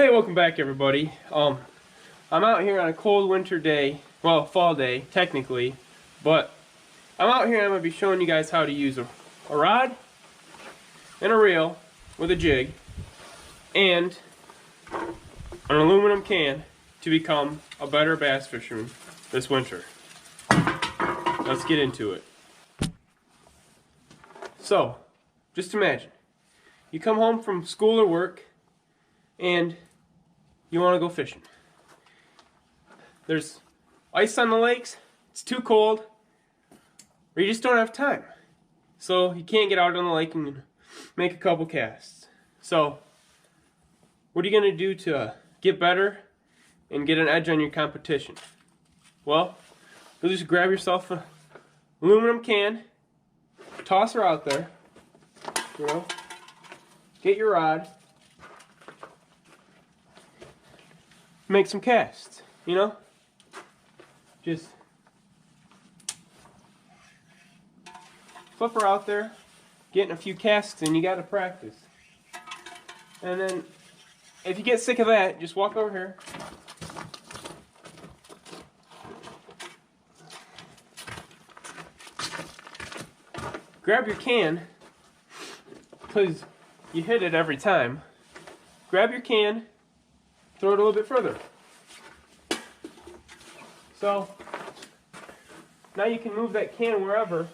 Hey, welcome back everybody. I'm out here on a cold winter day, well, fall day technically, but I'm out here and I'm going to be showing you guys how to use a rod and a reel with a jig and an aluminum can to become a better bass fisherman this winter. Let's get into it. So, just imagine, you come home from school or work and you want to go fishing. There's ice on the lakes, it's too cold, or you just don't have time. So you can't get out on the lake and make a couple casts. So what are you going to do to get better and get an edge on your competition? Well, you'll just grab yourself an aluminum can, toss her out there, get your rod, make some casts, just flip her out there, getting a few casts in. You got to practice. And then if you get sick of that, just walk over here, grab your can, because you hit it every time. Grab your can, throw it a little bit further. So now you can move that can wherever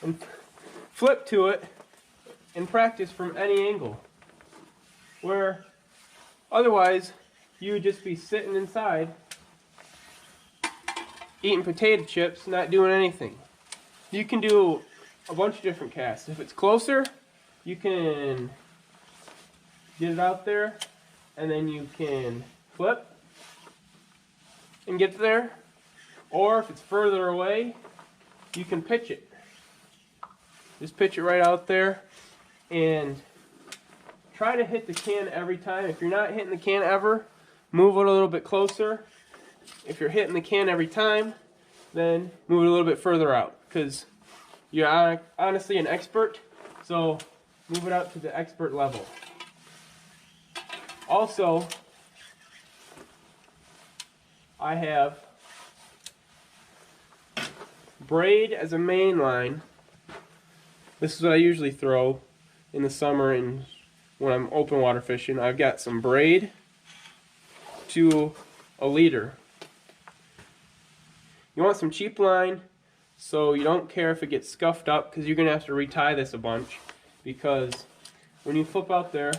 and flip to it and practice from any angle, where otherwise you would just be sitting inside eating potato chips, not doing anything. You can do a bunch of different casts. If it's closer, you can get it out there and then you can flip and get there. Or if it's further away, you can pitch it. Just pitch it right out there and try to hit the can every time. If you're not hitting the can ever, move it a little bit closer. If you're hitting the can every time, then move it a little bit further out, because you're honestly an expert, so move it out to the expert level. Also, I have braid as a main line. This is what I usually throw in the summer and when I'm open water fishing. I've got some braid to a leader. You want some cheap line so you don't care if it gets scuffed up, because you're going to have to retie this a bunch, because when you flip out there,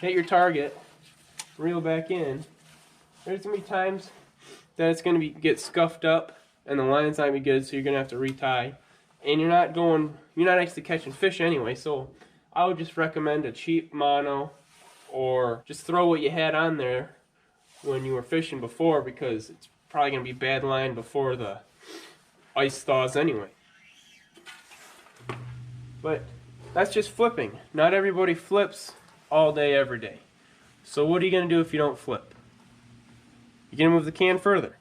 hit your target, reel back in, there's going to be times that it's going to get scuffed up and the line's not going to be good, so you're going to have to retie. And you're not actually catching fish anyway, so I would just recommend a cheap mono, or just throw what you had on there when you were fishing before, because it's probably going to be bad line before the ice thaws anyway. But that's just flipping. Not everybody flips all day, every day. So what are you going to do if you don't flip? You're going to move the can further.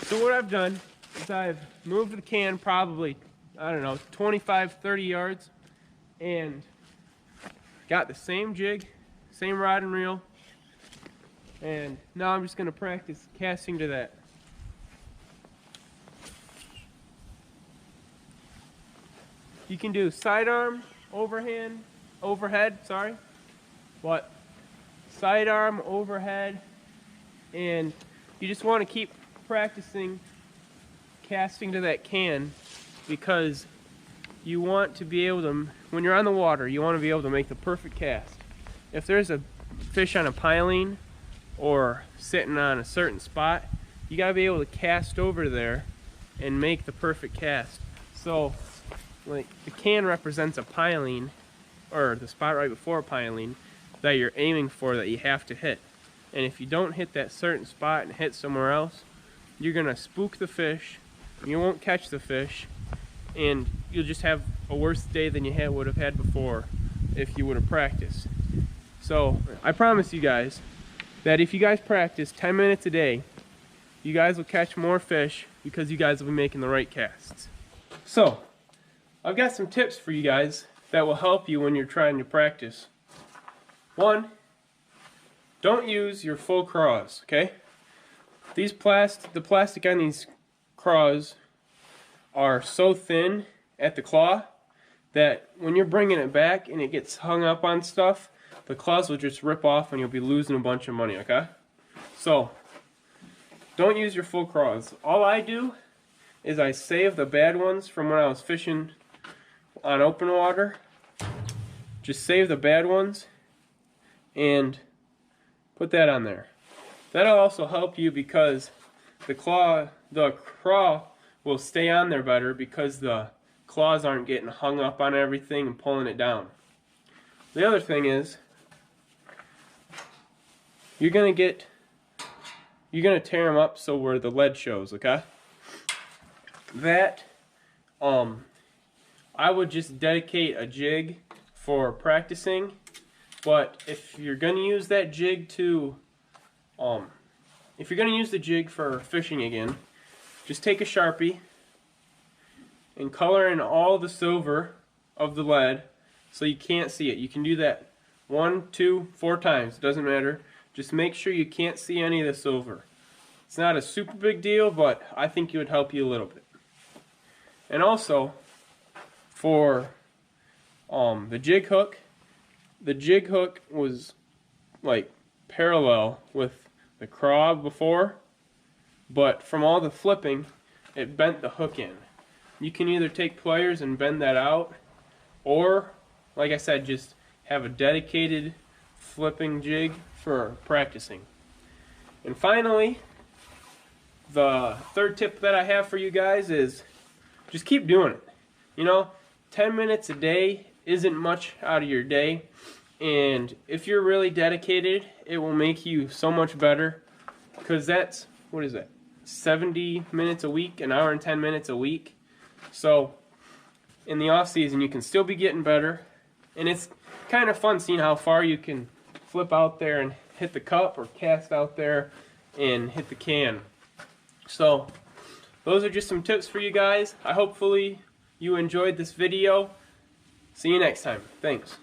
So what I've done is I've moved the can probably, 25, 30 yards, and got the same jig, same rod and reel, and now I'm just going to practice casting to that. You can do sidearm, overhead, but sidearm, overhead, and you just want to keep practicing casting to that can, because you want to be able to, when you're on the water, you want to be able to make the perfect cast. If there's a fish on a piling or sitting on a certain spot, you got to be able to cast over there and make the perfect cast. So like the can represents a piling, or the spot right before a piling that you're aiming for, that you have to hit. And if you don't hit that certain spot and hit somewhere else, you're gonna spook the fish, you won't catch the fish, and you'll just have a worse day than you would have had before if you would have practiced. So I promise you guys, that if you guys practice 10 minutes a day, you guys will catch more fish because you guys will be making the right casts. So, I've got some tips for you guys that will help you when you're trying to practice. One, don't use your full craws, okay? The plastic on these craws are so thin at the claw that when you're bringing it back and it gets hung up on stuff, the claws will just rip off and you'll be losing a bunch of money, okay? So, don't use your full craws. All I do is I save the bad ones from when I was fishing on open water. Just save the bad ones and put that on there. That'll also help you because the craw will stay on there better because the claws aren't getting hung up on everything and pulling it down. The other thing is, you're gonna tear them up so where the lead shows, okay? That, I would just dedicate a jig for practicing, but if you're gonna use that jig to, if you're gonna use the jig for fishing again, just take a Sharpie and color in all the silver of the lead so you can't see it. You can do that 1, 2, 4 times, it doesn't matter. Just make sure you can't see any of the silver. It's not a super big deal, but I think it would help you a little bit. And also, for the jig hook was like parallel with the craw before, but from all the flipping, it bent the hook in. You can either take pliers and bend that out, or, like I said, just have a dedicated flipping jig for practicing. And finally, the third tip that I have for you guys is just keep doing it. You know, 10 minutes a day isn't much out of your day, and if you're really dedicated, it will make you so much better, because that's, what is that, 70 minutes a week, an hour and 10 minutes a week. So in the off season you can still be getting better, and it's kind of fun seeing how far you can flip out there and hit the cup, or cast out there and hit the can. So those are just some tips for you guys. Hopefully you enjoyed this video. See you next time. Thanks.